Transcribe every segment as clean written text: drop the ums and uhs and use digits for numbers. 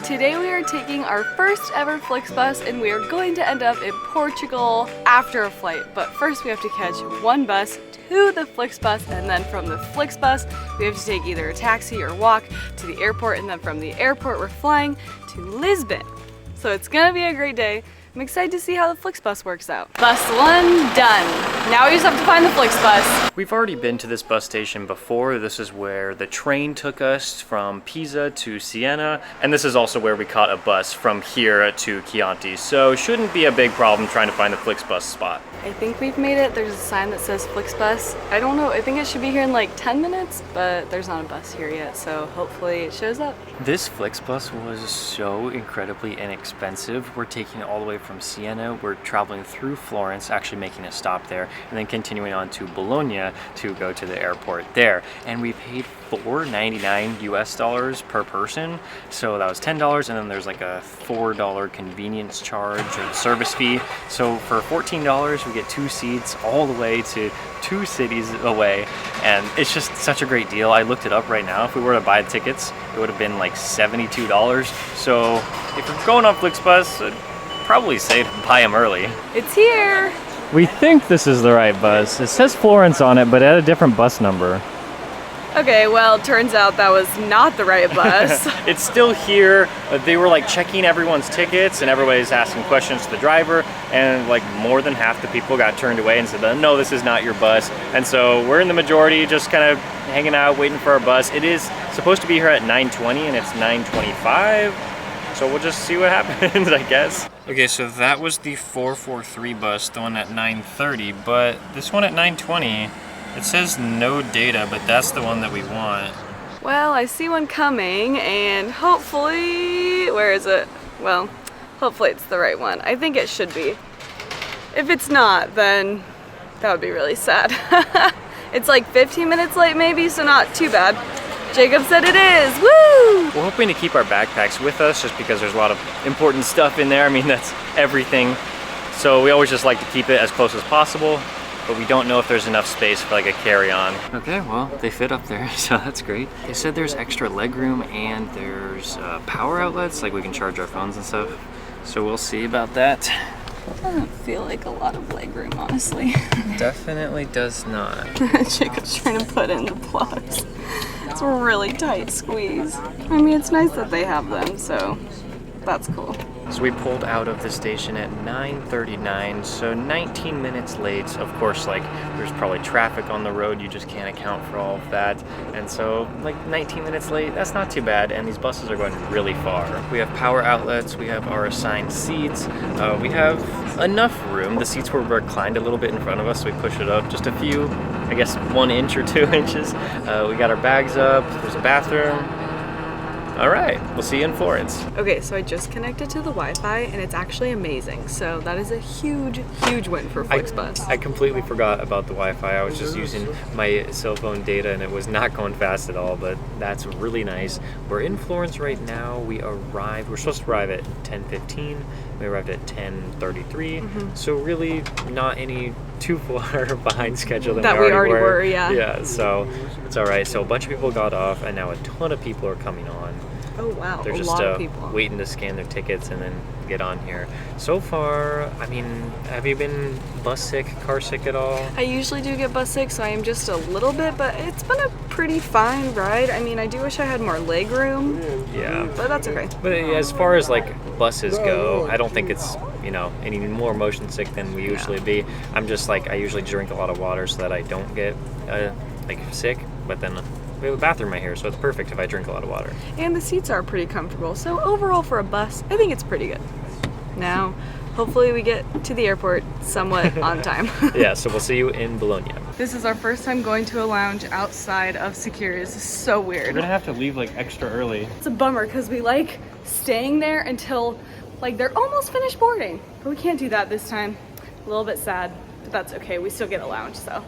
Today we are taking our first ever Flixbus and we are going to end up in Portugal after a flight. But first we have to catch one bus to the Flixbus, and then from the Flixbus we have to take either a taxi or walk to the airport, and then from the airport we're flying to Lisbon. So it's gonna be a great day. I'm excited to see how the Flixbus works out. Bus one done. Now we just have to find the Flixbus. We've already been to this bus station before. This is where the train took us from Pisa to Siena, and this is also where we caught a bus from here to Chianti. So shouldn't be a big problem trying to find the Flixbus spot. I think we've made it. There's a sign that says Flixbus. I don't know, I think it should be here in like 10 minutes, but there's not a bus here yet, so hopefully it shows up. This Flixbus was so incredibly inexpensive. We're taking it all the way from Siena. We're traveling through Florence, actually making a stop there, and then continuing on to Bologna to go to the airport there. And we paid $4.99 US per person, so that was $10, and then there's like a $4 convenience charge or service fee. So for $14 we get 2 seats all the way to 2 cities away, and it's just such a great deal. I looked it up right now. If we were to buy tickets, it would have been like $72. So if you're going on Flixbus, I'd probably say buy them early. It's here! We think this is the right bus. It says Florence on it, but it had a different bus number. Okay, well, turns out that was not the right bus. It's still here. They were like checking everyone's tickets and everybody's asking questions to the driver, and like more than half the people got turned away and said, no, this is not your bus. And so we're in the majority, just kind of hanging out, waiting for our bus. It is supposed to be here at 9:20 and it's 9:25. So we'll just see what happens, I guess. Okay, so that was the 443 bus, the one at 9:30, but this one at 9:20, it says no data, but that's the one that we want. Well, I see one coming, and hopefully, where is it? Well, hopefully it's the right one. I think it should be. If it's not, then that would be really sad. It's like 15 minutes late maybe, so not too bad. Jacob said it is, woo! We're hoping to keep our backpacks with us just because there's a lot of important stuff in there. I mean, that's everything. So we always just like to keep it as close as possible, but we don't know if there's enough space for like a carry-on. Okay, well, they fit up there, so that's great. They said there's extra legroom and there's power outlets, like we can charge our phones and stuff. So we'll see about that. Doesn't feel like a lot of legroom, honestly. Definitely does not. Jacob's trying to put in the plugs. It's a really tight squeeze. I mean, it's nice that they have them, so that's cool. So we pulled out of the station at 9:39, so 19 minutes late. Of course, like, there's probably traffic on the road, you just can't account for all of that. And so, like, 19 minutes late, that's not too bad, and these buses are going really far. We have power outlets, we have our assigned seats, we have enough room. The seats were reclined a little bit in front of us, so we pushed it up just a few, I guess 1 inch or 2 inches. We got our bags up, there's a bathroom. All right, we'll see you in Florence. Okay, so I just connected to the Wi-Fi and it's actually amazing. So that is a huge, huge win for Flixbus. I completely forgot about the Wi-Fi. I was just using my cell phone data and it was not going fast at all, but that's really nice. We're in Florence right now. We're supposed to arrive at 10:15. We arrived at 10:33. So really not any too far behind schedule than we already were. Yeah, so it's all right. So a bunch of people got off and now a ton of people are coming on. Oh wow, They're just a lot of people waiting to scan their tickets and then get on here. So far, I mean, have you been bus sick, car sick at all? I usually do get bus sick, so I am just a little bit, but it's been a pretty fine ride. I mean, I do wish I had more leg room. Yeah. But that's okay. But as far as like buses go, I don't think it's, you know, any more motion sick than we usually be. I'm just like, I usually drink a lot of water so that I don't get like sick, but then we have a bathroom right here, so it's perfect if I drink a lot of water. And the seats are pretty comfortable, so overall for a bus, I think it's pretty good. Now, hopefully we get to the airport somewhat on time. Yeah, so we'll see you in Bologna. This is our first time going to a lounge outside of Secure. This is so weird. We're gonna have to leave like extra early. It's a bummer because we like staying there until like they're almost finished boarding, but we can't do that this time. A little bit sad, but that's okay. We still get a lounge, so.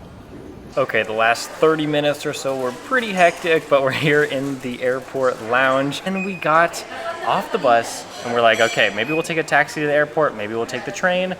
Okay, the last 30 minutes or so were pretty hectic, but we're here in the airport lounge and we got off the bus and we're like, okay, maybe we'll take a taxi to the airport, maybe we'll take the train.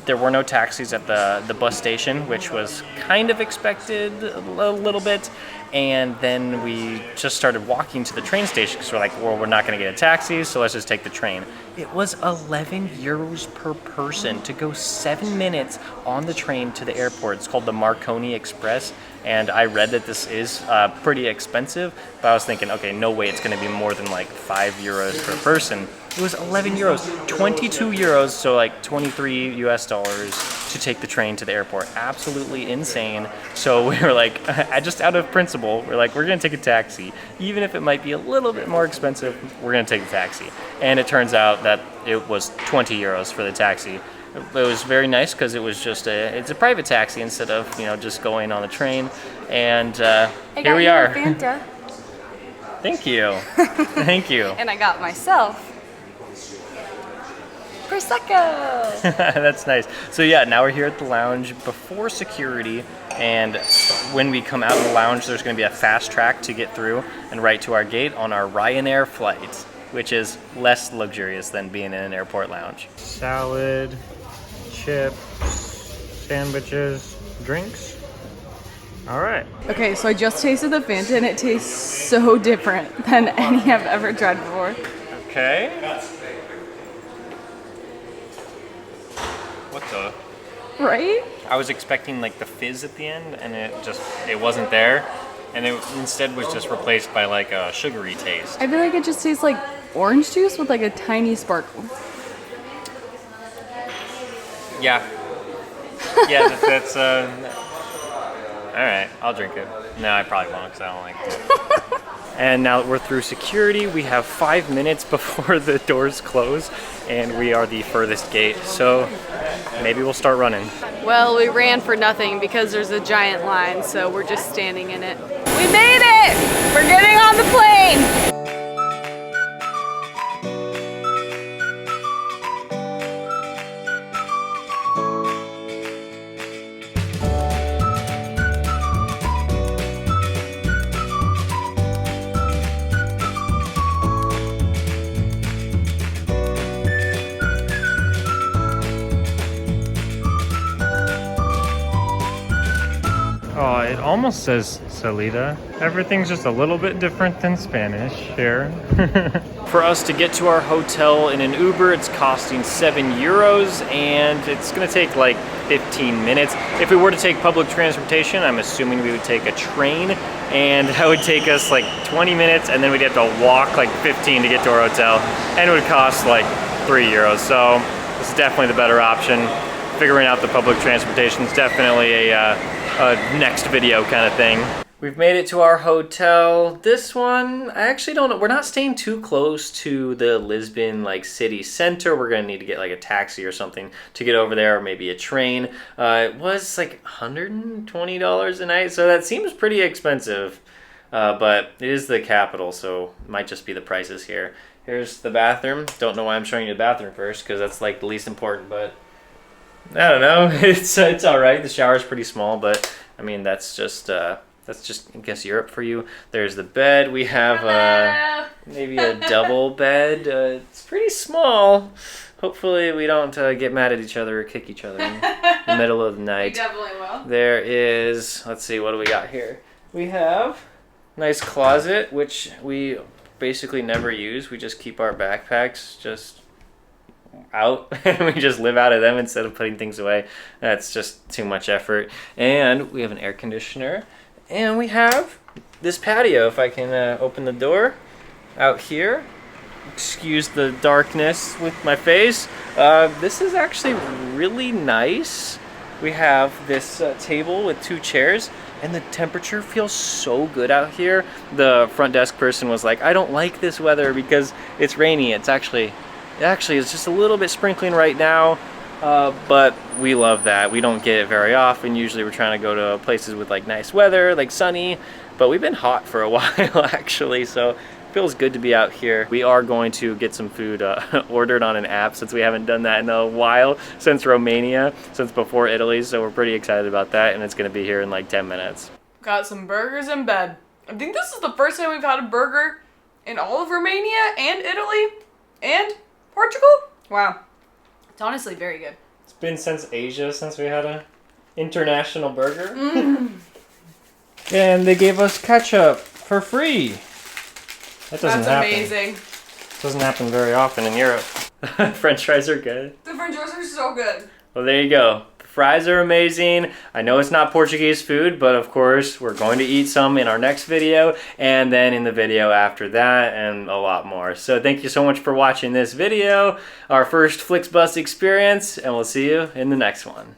There were no taxis at the bus station, which was kind of expected a little bit. And then we just started walking to the train station because we're like, well, we're not going to get a taxi, so let's just take the train. It was 11 euros per person to go 7 minutes on the train to the airport. It's called the Marconi Express, and I read that this is pretty expensive, but I was thinking, okay, no way it's going to be more than like 5 euros per person. It was 11 euros, 22 euros, so like 23 US dollars to take the train to the airport. Absolutely insane. So we were like, just out of principle, we're like, we're gonna take a taxi. Even if it might be a little bit more expensive, we're gonna take a taxi. And it turns out that it was 20 euros for the taxi. It was very nice because it was just it's a private taxi instead of, you know, just going on the train. And here we are. Fanta. Thank you. Thank you. And I got myself Prosecco! That's nice. So yeah, now we're here at the lounge before security, and when we come out of the lounge, there's going to be a fast track to get through and right to our gate on our RyanAir flight, which is less luxurious than being in an airport lounge. Salad, chips, sandwiches, drinks. All right. Okay, so I just tasted the Fanta and it tastes so different than any I've ever tried before. Okay. What the? Right? I was expecting like the fizz at the end, and it wasn't there, and it instead was just replaced by like a sugary taste. I feel like it just tastes like orange juice with like a tiny sparkle. Yeah. Yeah, that's all right, I'll drink it. No, I probably won't because I don't like it. And now that we're through security, we have 5 minutes before the doors close, and we are the furthest gate, so maybe we'll start running. Well, we ran for nothing because there's a giant line, so we're just standing in it. We made it! We're getting on the plane! Oh, it almost says Salida. Everything's just a little bit different than Spanish here. For us to get to our hotel in an Uber, it's costing 7 euros, and it's gonna take like 15 minutes. If we were to take public transportation, I'm assuming we would take a train, and that would take us like 20 minutes, and then we'd have to walk like 15 to get to our hotel, and it would cost like 3 euros. So this is definitely the better option. Figuring out the public transportation is definitely a next video kind of thing. We've made it to our hotel. This one, I actually don't know. We're not staying too close to the Lisbon like city center. We're gonna need to get like a taxi or something to get over there, or maybe a train. It was like $120 a night, so that seems pretty expensive. But it is the capital, so it might just be the prices here. Here's the bathroom. Don't know why I'm showing you the bathroom first, because that's like the least important, but I don't know. It's all right. The shower's pretty small, but I mean that's just I guess Europe for you. There's the bed. We have maybe a double bed. It's pretty small. Hopefully we don't get mad at each other or kick each other in the middle of the night. We definitely will. There is. Let's see. What do we got here? We have a nice closet, which we basically never use. We just keep our backpacks just out and we just live out of them instead of putting things away. That's just too much effort. And we have an air conditioner, and we have this patio. If I can open the door out here, excuse the darkness with my face. This is actually really nice. We have this table with 2 chairs, and the temperature feels so good out here. The front desk person was like, I don't like this weather because it's rainy. It's actually it's just a little bit sprinkling right now, but we love that. We don't get it very often. Usually we're trying to go to places with like nice weather, like sunny, but we've been hot for a while actually, so it feels good to be out here. We are going to get some food ordered on an app, since we haven't done that in a while, since Romania, since before Italy, so we're pretty excited about that, and it's going to be here in like 10 minutes. Got some burgers in bed. I think this is the first time we've had a burger in all of Romania and Italy and Portugal? Wow. It's honestly very good. It's been since Asia since we had a international burger. And they gave us ketchup for free. That doesn't That's happen. amazing. Doesn't happen very often in Europe. French fries are good. The French fries are so good. Well, there you go. The fries are amazing. I know it's not Portuguese food, but of course, we're going to eat some in our next video, and then in the video after that, and a lot more. So thank you so much for watching this video, our first Flixbus experience, and we'll see you in the next one.